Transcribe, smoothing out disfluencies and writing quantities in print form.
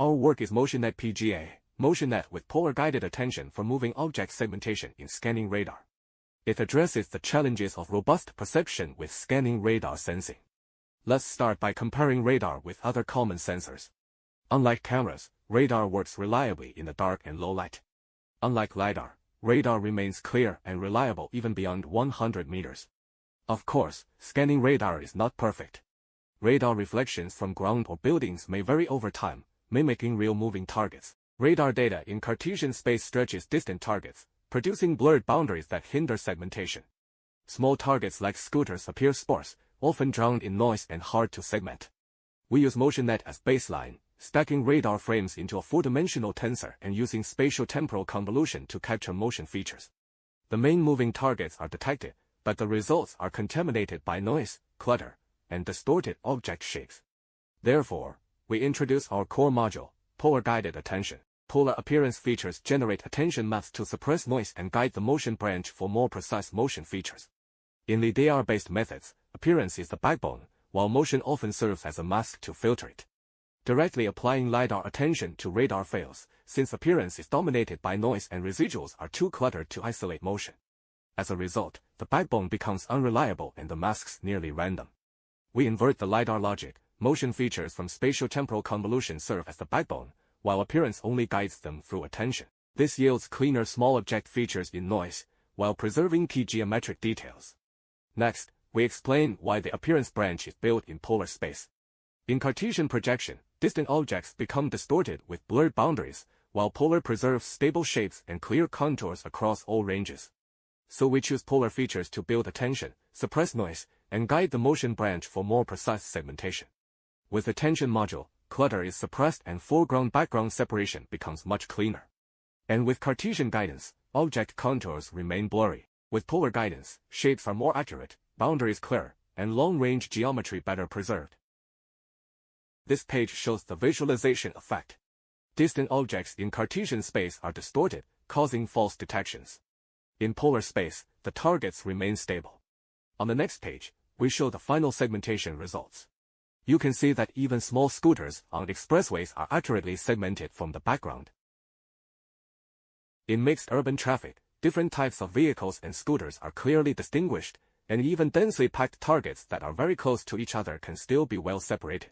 Our work is MotionNet-PGA, MotionNet with polar-guided attention for moving object segmentation in scanning radar. It addresses the challenges of robust perception with scanning radar sensing. Let's start by comparing radar with other common sensors. Unlike cameras, radar works reliably in the dark and low light. Unlike LiDAR, radar remains clear and reliable even beyond 100 meters. Of course, scanning radar is not perfect. Radar reflections from ground or buildings may vary over time, mimicking real moving targets. Radar data in Cartesian space stretches distant targets, producing blurred boundaries that hinder segmentation. Small targets like scooters appear sparse, often drowned in noise and hard to segment. We use MotionNet as baseline, stacking radar frames into a four-dimensional tensor and using spatial-temporal convolution to capture motion features. The main moving targets are detected, but the results are contaminated by noise, clutter, and distorted object shapes. Therefore, we introduce our core module, Polar-Guided Attention. Polar appearance features generate attention maps to suppress noise and guide the motion branch for more precise motion features. In LiDAR-based methods, appearance is the backbone, while motion often serves as a mask to filter it. Directly applying LiDAR attention to radar fails, since appearance is dominated by noise and residuals are too cluttered to isolate motion. As a result, the backbone becomes unreliable and the masks nearly random. We invert the LiDAR logic. Motion features from spatial-temporal convolution serve as the backbone, while appearance only guides them through attention. This yields cleaner small object features in noise, while preserving key geometric details. Next, we explain why the appearance branch is built in polar space. In Cartesian projection, distant objects become distorted with blurred boundaries, while polar preserves stable shapes and clear contours across all ranges. So we choose polar features to build attention, suppress noise, and guide the motion branch for more precise segmentation. With attention module, clutter is suppressed and foreground-background separation becomes much cleaner. And with Cartesian guidance, object contours remain blurry. With polar guidance, shapes are more accurate, boundaries clear, and long-range geometry better preserved. This page shows the visualization effect. Distant objects in Cartesian space are distorted, causing false detections. In polar space, the targets remain stable. On the next page, we show the final segmentation results. You can see that even small scooters on expressways are accurately segmented from the background. In mixed urban traffic, different types of vehicles and scooters are clearly distinguished, and even densely packed targets that are very close to each other can still be well separated.